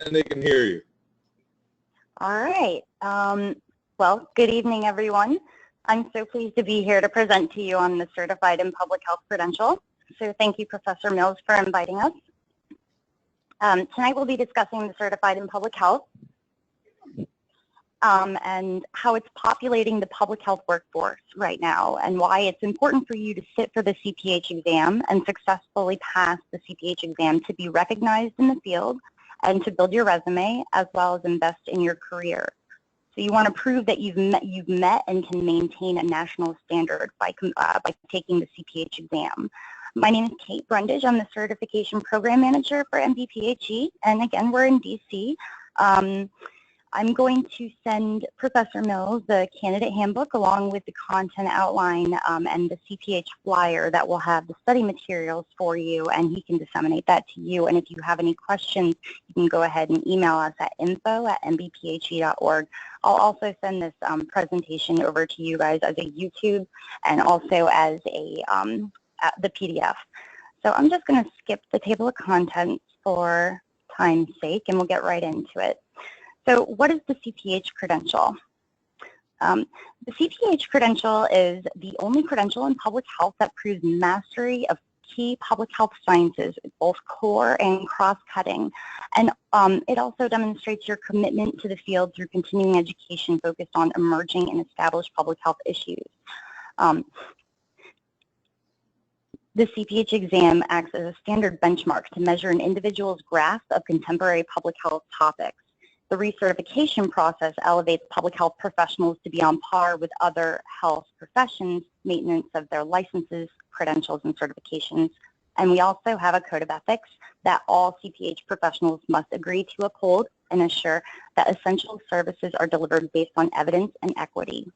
and they can hear you. All right. Well, good evening, everyone. I'm so pleased to be here to present to you on the Certified in Public Health credential. So thank you, Professor Mills, for inviting us. Tonight we'll be discussing the Certified in Public Health and how it's populating the public health workforce right now, and why it's important for you to sit for the CPH exam and successfully pass the CPH exam to be recognized in the field and to build your resume as well as invest in your career. So you want to prove that you've met and can maintain a national standard by taking the CPH exam. My name is Kate Brundage. I'm the Certification Program Manager for MBPHE, and again, we're in DC. I'm going to send Professor Mills the candidate handbook along with the content outline and the CPH flyer that will have the study materials for you, and he can disseminate that to you. And if you have any questions, you can go ahead and email us at info@mbphe.org. I'll also send this presentation over to you guys as a YouTube and also as a the PDF. So I'm just going to skip the table of contents for time's sake, and we'll get right into it. So what is the CPH credential? The CPH credential is the only credential in public health that proves mastery of key public health sciences, both core and cross-cutting. And it also demonstrates your commitment to the field through continuing education focused on emerging and established public health issues. The CPH exam acts as a standard benchmark to measure an individual's grasp of contemporary public health topics. The recertification process elevates public health professionals to be on par with other health professions, maintenance of their licenses, credentials, and certifications. And we also have a code of ethics that all CPH professionals must agree to uphold and assure that essential services are delivered based on evidence and equity.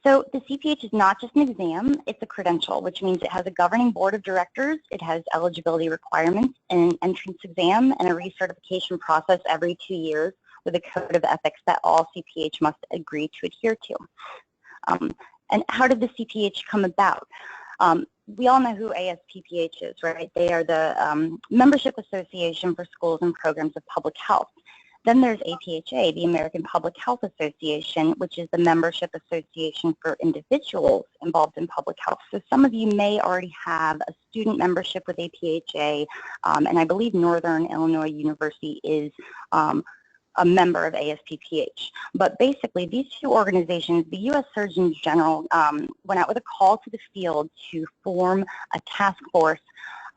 So the CPH is not just an exam, it's a credential, which means it has a governing board of directors, it has eligibility requirements, an entrance exam, and a recertification process every 2 years with a code of ethics that all CPH must agree to adhere to. And how did the CPH come about? We all know who ASPPH is, right? They are the Membership Association for Schools and Programs of Public Health. Then there's APHA, the American Public Health Association, which is the membership association for individuals involved in public health. So some of you may already have a student membership with APHA, and I believe Northern Illinois University is a member of ASPPH. But basically, these two organizations, the U.S. Surgeon General went out with a call to the field to form a task force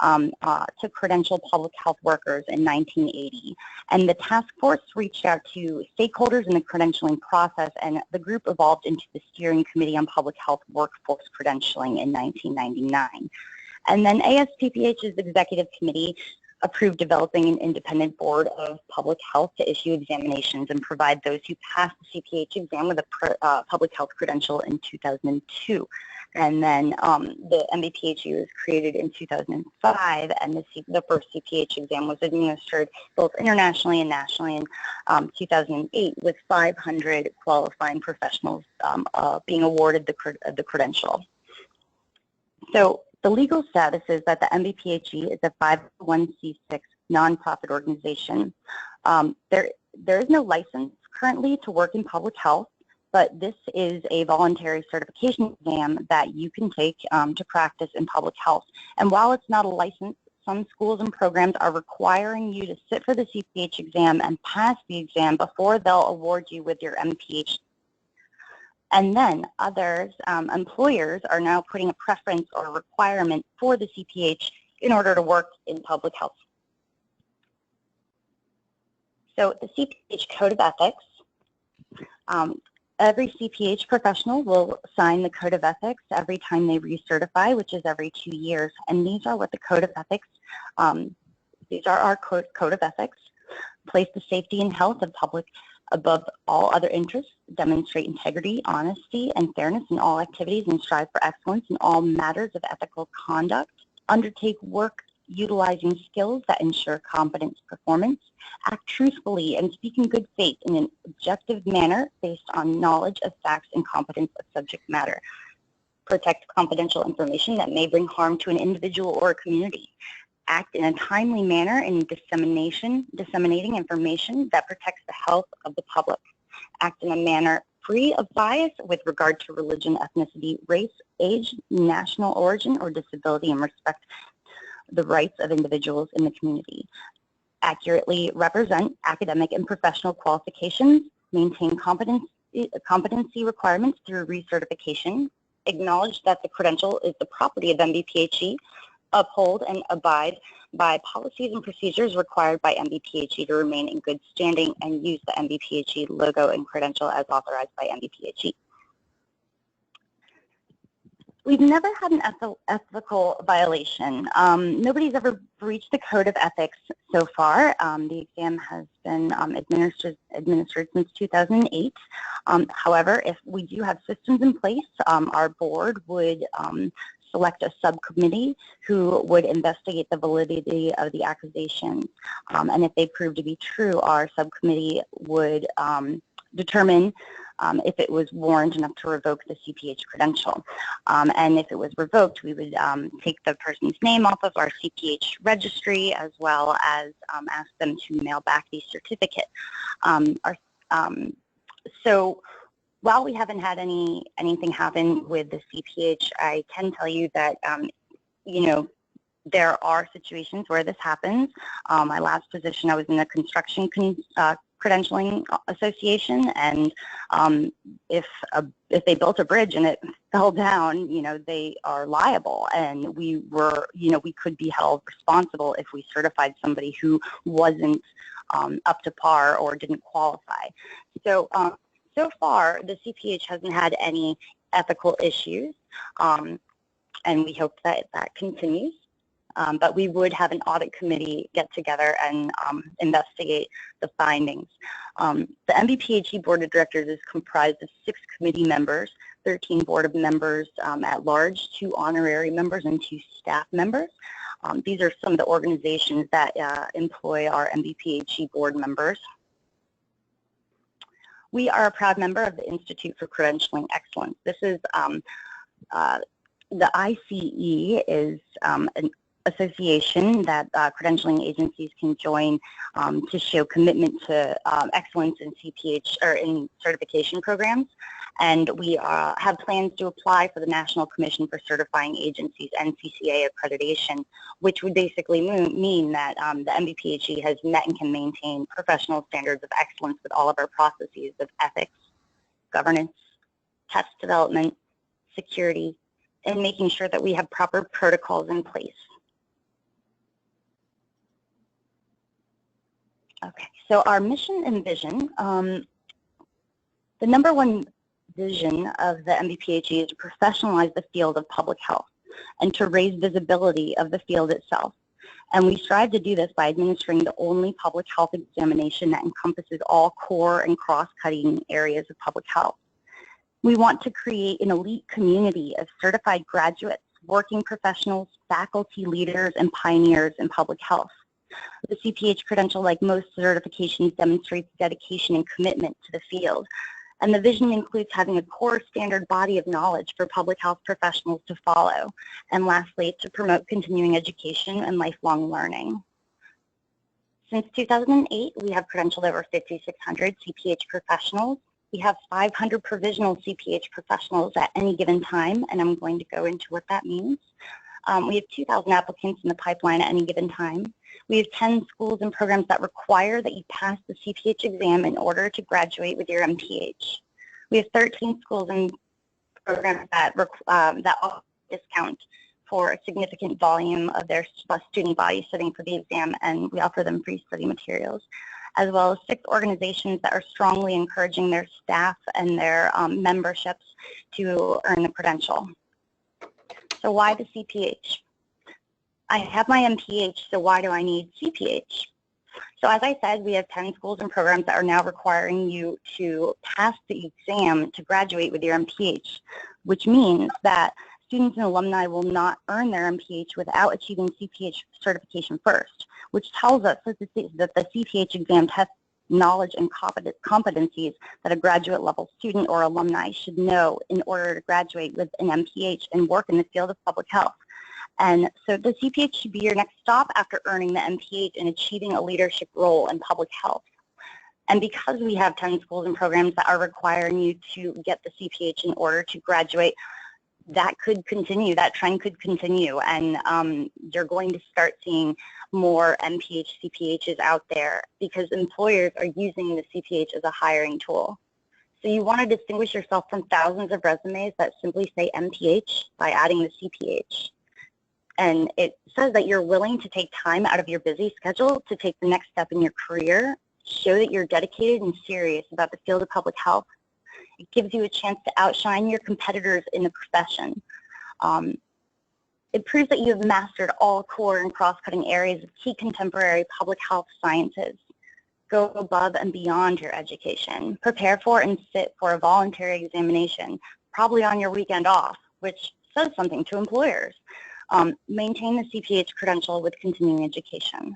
to credential public health workers in 1980. And the task force reached out to stakeholders in the credentialing process, and the group evolved into the Steering Committee on Public Health Workforce Credentialing in 1999. And then ASPPH's executive committee approved developing an independent board of public health to issue examinations and provide those who passed the CPH exam with a public health credential in 2002. And then the MBPHE was created in 2005, and the first CPH exam was administered both internationally and nationally in 2008, with 500 qualifying professionals being awarded the credential. So the legal status is that the MBPHE is a 501c6 nonprofit organization. There is no license currently to work in public health, but this is a voluntary certification exam that you can take to practice in public health. And while it's not a license, some schools and programs are requiring you to sit for the CPH exam and pass the exam before they'll award you with your MPH. And then others, employers, are now putting a preference or a requirement for the CPH in order to work in public health. So the CPH Code of Ethics, every CPH professional will sign the Code of Ethics every time they recertify, which is every 2 years. And these are what the Code of Ethics, these are our Code of Ethics. Place the safety and health of public above all other interests, demonstrate integrity, honesty, and fairness in all activities, and strive for excellence in all matters of ethical conduct. Undertake work utilizing skills that ensure competent performance. Act truthfully and speak in good faith in an objective manner based on knowledge of facts and competence of subject matter. Protect confidential information that may bring harm to an individual or a community. act in a timely manner in disseminating information that protects the health of the public, act in a manner free of bias with regard to religion, ethnicity, race, age, national origin, or disability, and respect the rights of individuals in the community, accurately represent academic and professional qualifications, maintain competency requirements through recertification, acknowledge that the credential is the property of MBPHE, uphold and abide by policies and procedures required by MBPHE to remain in good standing, and use the MBPHE logo and credential as authorized by MBPHE. We've never had an ethical violation. Nobody's ever breached the Code of Ethics so far. The exam has been administered since 2008. However, if we do have systems in place, our board would select a subcommittee who would investigate the validity of the accusations. And if they prove to be true, our subcommittee would determine if it was warranted enough to revoke the CPH credential. And if it was revoked, we would take the person's name off of our CPH registry, as well as ask them to mail back the certificate. So while we haven't had anything happen with the CPH, I can tell you that you know, there are situations where this happens. My last position, I was in the construction credentialing association, and if they built a bridge and it fell down, you know, they are liable, and we were, you know, we could be held responsible if we certified somebody who wasn't up to par or didn't qualify. So so far, the CPH hasn't had any ethical issues, and we hope that that continues. But we would have an audit committee get together and investigate the findings. The MBPHE Board of Directors is comprised of 6 committee members, 13 board of members at large, 2 honorary members, and 2 staff members. These are some of the organizations that employ our MBPHE board members. We are a proud member of the Institute for Credentialing Excellence. This is, the ICE is an association that credentialing agencies can join to show commitment to excellence in CPH or in certification programs. And we have plans to apply for the National Commission for Certifying Agencies, NCCA Accreditation, which would basically mean that the MBPHE has met and can maintain professional standards of excellence with all of our processes of ethics, governance, test development, security, and making sure that we have proper protocols in place. Okay, so our mission and vision, the #1 vision of the MBPHE is to professionalize the field of public health and to raise visibility of the field itself. And we strive to do this by administering the only public health examination that encompasses all core and cross-cutting areas of public health. We want to create an elite community of certified graduates, working professionals, faculty leaders, and pioneers in public health. The CPH credential, like most certifications, demonstrates dedication and commitment to the field. And the vision includes having a core standard body of knowledge for public health professionals to follow. And lastly, to promote continuing education and lifelong learning. Since 2008, we have credentialed over 5,600 CPH professionals. We have 500 provisional CPH professionals at any given time, and I'm going to go into what that means. We have 2,000 applicants in the pipeline at any given time. We have 10 schools and programs that require that you pass the CPH exam in order to graduate with your MPH. We have 13 schools and programs that offer discount for a significant volume of their student body studying for the exam, and we offer them free study materials, as well as 6 organizations that are strongly encouraging their staff and their memberships to earn the credential. So why the CPH? I have my MPH, so why do I need CPH? So as I said, we have 10 schools and programs that are now requiring you to pass the exam to graduate with your MPH, which means that students and alumni will not earn their MPH without achieving CPH certification first, which tells us that the CPH exam tests knowledge and competencies that a graduate level student or alumni should know in order to graduate with an MPH and work in the field of public health. And so the CPH should be your next stop after earning the MPH and achieving a leadership role in public health. And because we have 10 schools and programs that are requiring you to get the CPH in order to graduate, that could continue, that trend could continue, and you're going to start seeing more MPH CPHs out there because employers are using the CPH as a hiring tool. So you want to distinguish yourself from thousands of resumes that simply say MPH by adding the CPH. And it says that you're willing to take time out of your busy schedule to take the next step in your career, show that you're dedicated and serious about the field of public health. It gives you a chance to outshine your competitors in the profession. It proves that you have mastered all core and cross-cutting areas of key contemporary public health sciences. Go above and beyond your education. Prepare for and sit for a voluntary examination, probably on your weekend off, which says something to employers. Maintain the CPH credential with continuing education.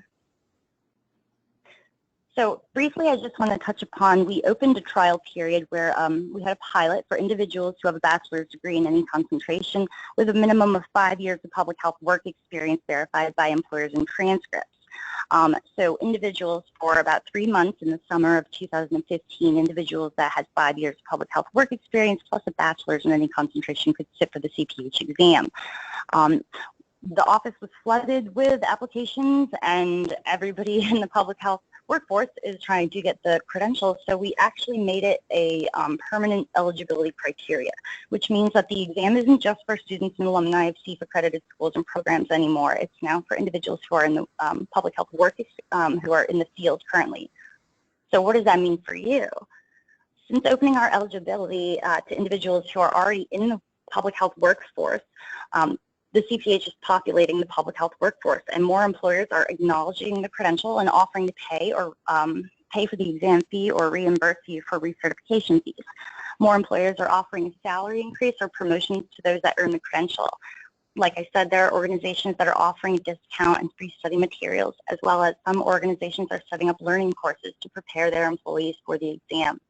So briefly, I just want to touch upon, we opened a trial period where we had a pilot for individuals who have a bachelor's degree in any concentration with a minimum of 5 years of public health work experience verified by employers and transcripts. So individuals for about 3 months in the summer of 2015, individuals that had 5 years of public health work experience plus a bachelor's in any concentration could sit for the CPH exam. The office was flooded with applications, and everybody in the public health workforce is trying to get the credentials, so we actually made it a permanent eligibility criteria, which means that the exam isn't just for students and alumni of CPH accredited schools and programs anymore. It's now for individuals who are in the public health work, who are in the field currently. So what does that mean for you? Since opening our eligibility to individuals who are already in the public health workforce, the CPH is populating the public health workforce, and more employers are acknowledging the credential and offering to pay or pay for the exam fee or reimburse you for recertification fees. More employers are offering a salary increase or promotions to those that earn the credential. Like I said, there are organizations that are offering a discount and free study materials, as well as some organizations are setting up learning courses to prepare their employees for the exam.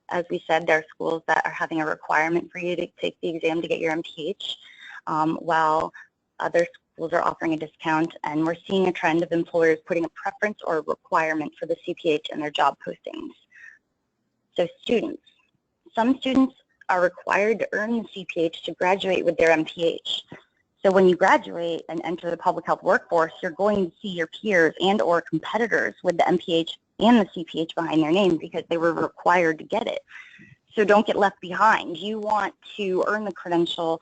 As we said, there are schools that are having a requirement for you to take the exam to get your MPH, while other schools are offering a discount, and we're seeing a trend of employers putting a preference or a requirement for the CPH in their job postings. So students. Some students are required to earn the CPH to graduate with their MPH. So when you graduate and enter the public health workforce, you're going to see your peers and or competitors with the MPH and the CPH behind their name because they were required to get it. So don't get left behind. You want to earn the credential,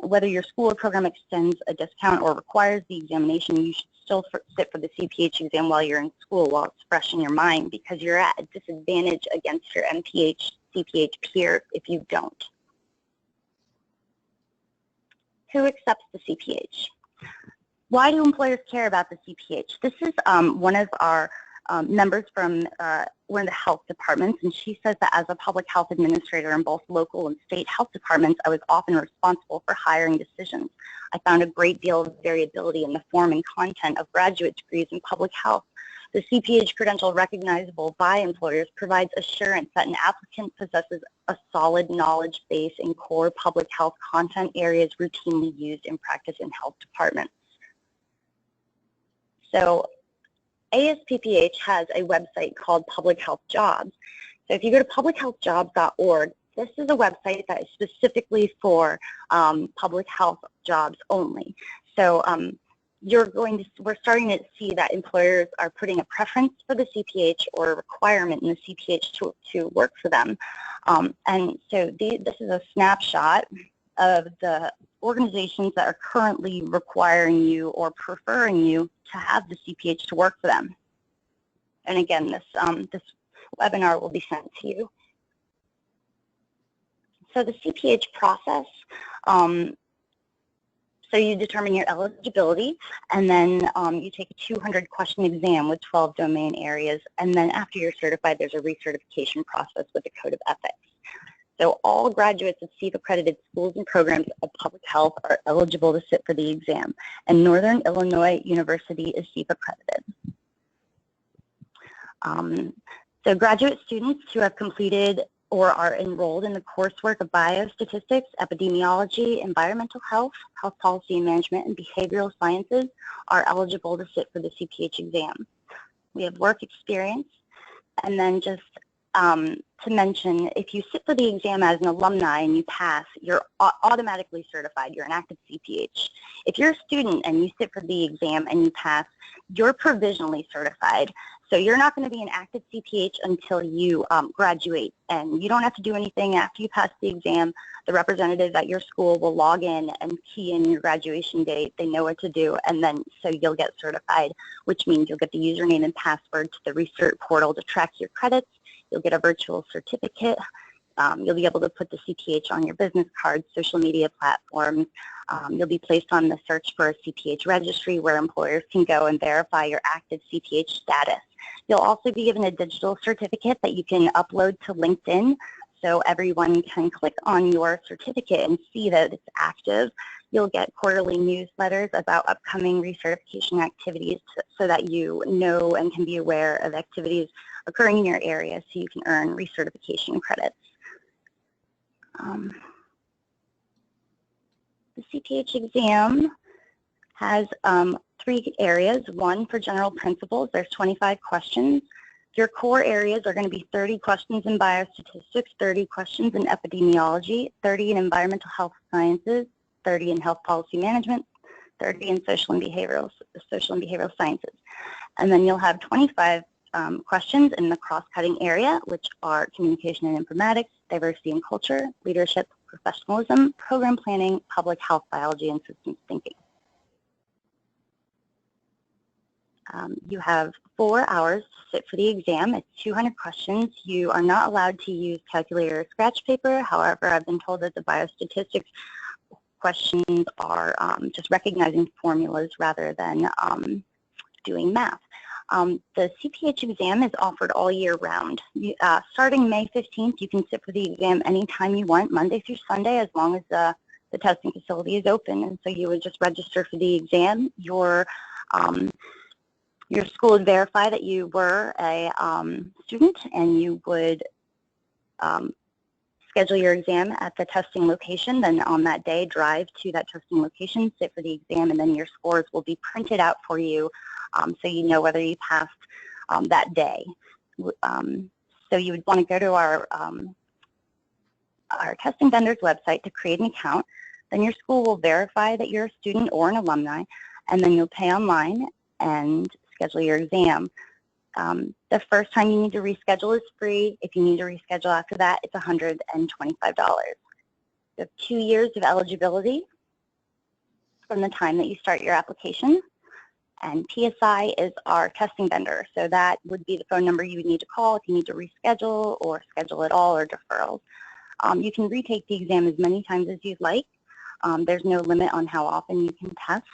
whether your school or program extends a discount or requires the examination, you should still sit for the CPH exam while you're in school, while it's fresh in your mind, because you're at a disadvantage against your MPH, CPH peers if you don't. Who accepts the CPH? Why do employers care about the CPH? This is one of our members from one of the health departments, and she says that as a public health administrator in both local and state health departments, I was often responsible for hiring decisions. I found a great deal of variability in the form and content of graduate degrees in public health. The CPH credential recognizable by employers provides assurance that an applicant possesses a solid knowledge base in core public health content areas routinely used in practice in health departments. So ASPPH has a website called Public Health Jobs. So if you go to publichealthjobs.org, this is a website that is specifically for public health jobs only. So we're starting to see that employers are putting a preference for the CPH or a requirement in the CPH to work for them. And so this is a snapshot of the organizations that are currently requiring you or preferring you to have the CPH to work for them. And again, this webinar will be sent to you. So the CPH process, so you determine your eligibility, and then you take a 200-question exam with 12 domain areas, and then after you're certified, there's a recertification process with the Code of Ethics. So all graduates of CPH accredited schools and programs of public health are eligible to sit for the exam, and Northern Illinois University is CPH accredited. So graduate students who have completed or are enrolled in the coursework of biostatistics, epidemiology, environmental health, health policy and management, and behavioral sciences are eligible to sit for the CPH exam. We have work experience, and then just to mention, if you sit for the exam as an alumni and you pass, you're automatically certified. You're an active CPH. If you're a student and you sit for the exam and you pass, you're provisionally certified. So you're not going to be an active CPH until you graduate, and you don't have to do anything after you pass the exam. The representative at your school will log in and key in your graduation date. They know what to do, and then so you'll get certified, which means you'll get the username and password to the research portal to track your credits. You'll get a virtual certificate. You'll be able to put the CPH on your business cards, social media platforms. You'll be placed on the search for a CPH registry where employers can go and verify your active CPH status. You'll also be given a digital certificate that you can upload to LinkedIn, so everyone can click on your certificate and see that it's active. You'll get quarterly newsletters about upcoming recertification activities so that you know and can be aware of activities occurring in your area so you can earn recertification credits. The CPH exam has 3 areas. One for general principles. There's 25 questions. Your core areas are going to be 30 questions in biostatistics, 30 questions in epidemiology, 30 in environmental health sciences, 30 in health policy management, 30 in social and behavioral sciences. And then you'll have 25 questions in the cross-cutting area, which are communication and informatics, diversity and culture, leadership, professionalism, program planning, public health biology, and systems thinking. You have 4 hours to sit for the exam. It's 200 questions. You are not allowed to use calculator or scratch paper. However, I've been told that the biostatistics questions are just recognizing formulas rather than doing math. The CPH exam is offered all year round. Starting May 15th, you can sit for the exam anytime you want, Monday through Sunday, as long as the testing facility is open. And so you would just register for the exam. Your school would verify that you were a student, and you would schedule your exam at the testing location. Then on that day, drive to that testing location, sit for the exam, and then your scores will be printed out for you so you know whether you passed that day. So you would want to go to our testing vendor's website to create an account. Then your school will verify that you're a student or an alumni, and then you'll pay online and schedule your exam. The first time you need to reschedule is free. If you need to reschedule after that, it's $125. You have 2 years of eligibility from the time that you start your application. And PSI is our testing vendor, so that would be the phone number you would need to call if you need to reschedule or schedule at all or deferrals. You can retake the exam as many times as you'd like. There's no limit on how often you can test.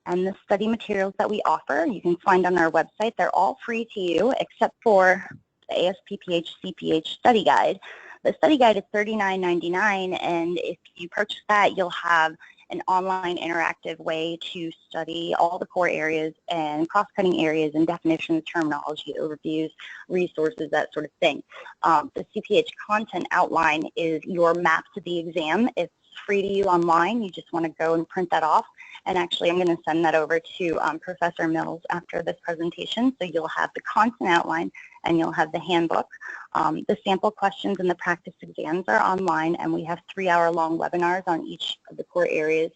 And the study materials that we offer, you can find on our website. They're all free to you except for the ASPPH CPH study guide. The study guide is $39.99, and if you purchase that, you'll have an online interactive way to study all the core areas and cross-cutting areas and definitions, terminology, overviews, resources, that sort of thing. The CPH content outline is your map to the exam. It's free to you online. You just want to go and print that off. And actually, I'm going to send that over to Professor Mills after this presentation. So you'll have the content outline and you'll have the handbook. The sample questions and the practice exams are online, and we have 3-hour-long webinars on each of the core areas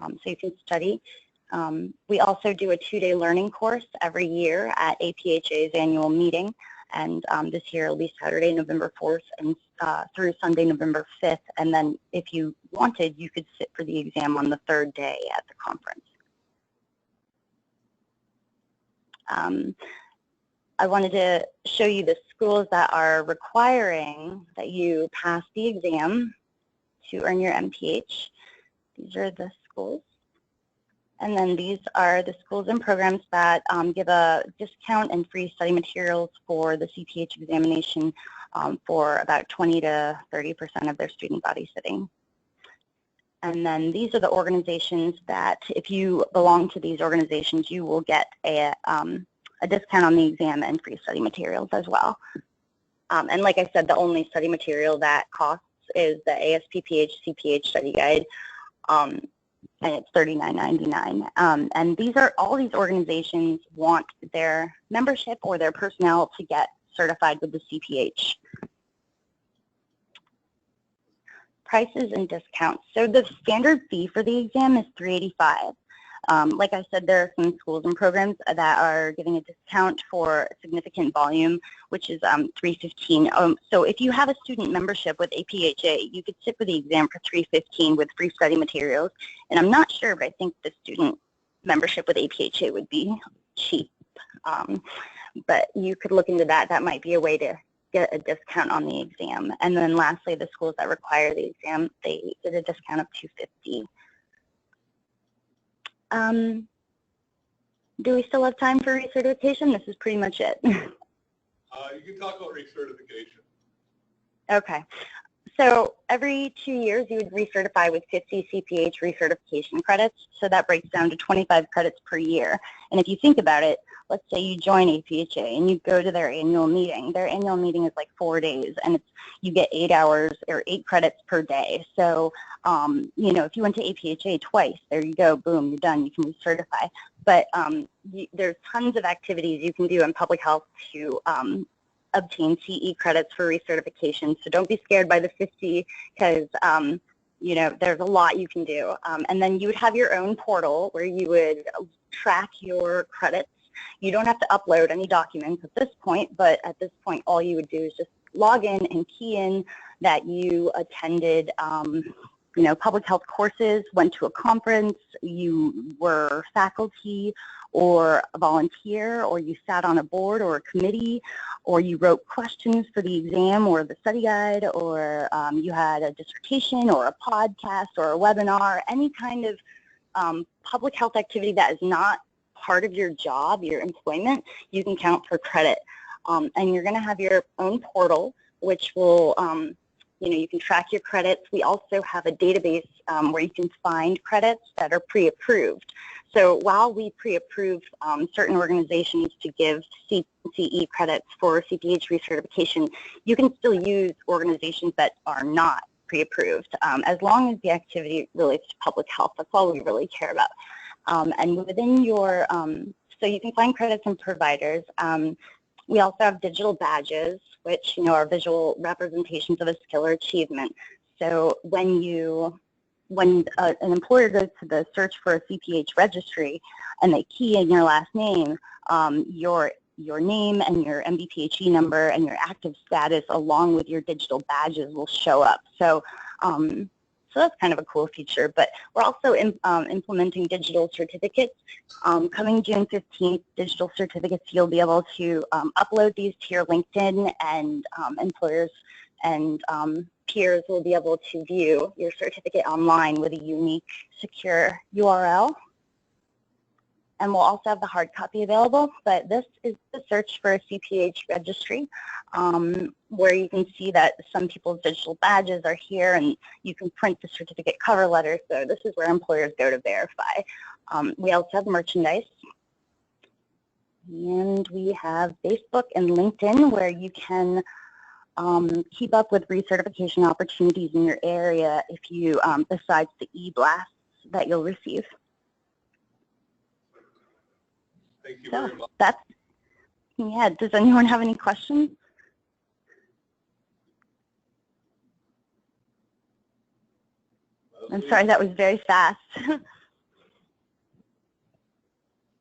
so you can study. We also do a 2-day learning course every year at APHA's annual meeting. And this year it'll be Saturday, November 4th and through Sunday, November 5th. And then if you wanted, you could sit for the exam on the 3rd day at the conference. I wanted to show you the schools that are requiring that you pass the exam to earn your MPH. These are the schools. And then these are the schools and programs that give a discount and free study materials for the CPH examination for about 20 to 30% of their student body sitting. And then these are the organizations that, if you belong to these organizations, you will get a discount on the exam and free study materials as well. And like I said, the only study material that costs is the ASPPH CPH study guide, and it's $39.99. And all these organizations want their membership or their personnel to get certified with the CPH. Prices and discounts. So the standard fee for the exam is $385. Like I said, there are some schools and programs that are giving a discount for significant volume, which is $315. So if you have a student membership with APHA, you could sit for the exam for $315 with free study materials. And I'm not sure, but I think the student membership with APHA would be cheap. But you could look into that. That might be a way to get a discount on the exam. And then lastly, the schools that require the exam, they get a discount of $250. Do we still have time for recertification? This is pretty much it. You can talk about recertification. Okay. So every 2 years, you would recertify with 50 CPH recertification credits. So that breaks down to 25 credits per year. And if you think about it, let's say you join APHA and you go to their annual meeting. Their annual meeting is like 4 days, and you get 8 hours or 8 credits per day. So, you know, if you went to APHA twice, there you go, boom, you're done. You can recertify. But there's tons of activities you can do in public health to obtain CE credits for recertification. So don't be scared by the 50 because, you know, there's a lot you can do. And then you would have your own portal where you would track your credits. You don't have to upload any documents at this point, but at this point, all you would do is just log in and key in that you attended, you know, public health courses, went to a conference, you were faculty or a volunteer, or you sat on a board or a committee, or you wrote questions for the exam or the study guide, or you had a dissertation or a podcast or a webinar, any kind of public health activity that is not part of your job, your employment, you can count for credit. And you're going to have your own portal, which will, you know, you can track your credits. We also have a database where you can find credits that are pre-approved. So while we pre-approve certain organizations to give CE credits for CPH recertification, you can still use organizations that are not pre-approved, as long as the activity relates to public health. That's all we really care about. And within your, so you can find credits and providers. We also have digital badges, which, you know, are visual representations of a skill or achievement. So when an employer goes to the search for a CPH registry and they key in your last name, your name and your MBPHE number and your active status along with your digital badges will show up. So, so that's kind of a cool feature, but we're also implementing digital certificates. Coming June 15th, digital certificates, you'll be able to upload these to your LinkedIn, and employers and peers will be able to view your certificate online with a unique, secure URL. And we'll also have the hard copy available, but this is the search for a CPH registry, where you can see that some people's digital badges are here, and you can print the certificate cover letter. So this is where employers go to verify. We also have merchandise, and we have Facebook and LinkedIn, where you can keep up with recertification opportunities in your area if you, besides the e-blasts that you'll receive. Thank you very much. That's, yeah, does anyone have any questions? I'm sorry, that was very fast. Got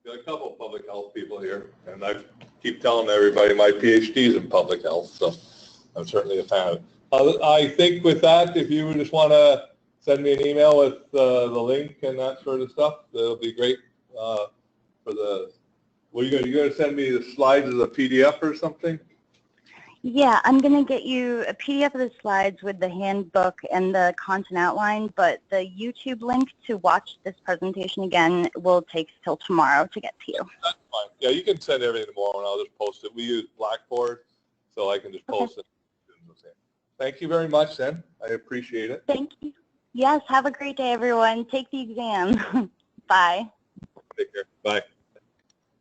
a couple of public health people here, and I keep telling everybody my PhD is in public health, so I'm certainly a fan of it. I think with that, if you just want to send me an email with the link and that sort of stuff, that'll be great for the. Well, you're going to send me the slides as a PDF or something? Yeah, I'm going to get you a PDF of the slides with the handbook and the content outline, but the YouTube link to watch this presentation again will take till tomorrow to get to you. That's fine. Yeah, you can send everything tomorrow and I'll just post it. We use Blackboard, so I can just post it. Thank you very much, then. I appreciate it. Thank you. Yes, have a great day, everyone. Take the exam. Bye. Take care. Bye.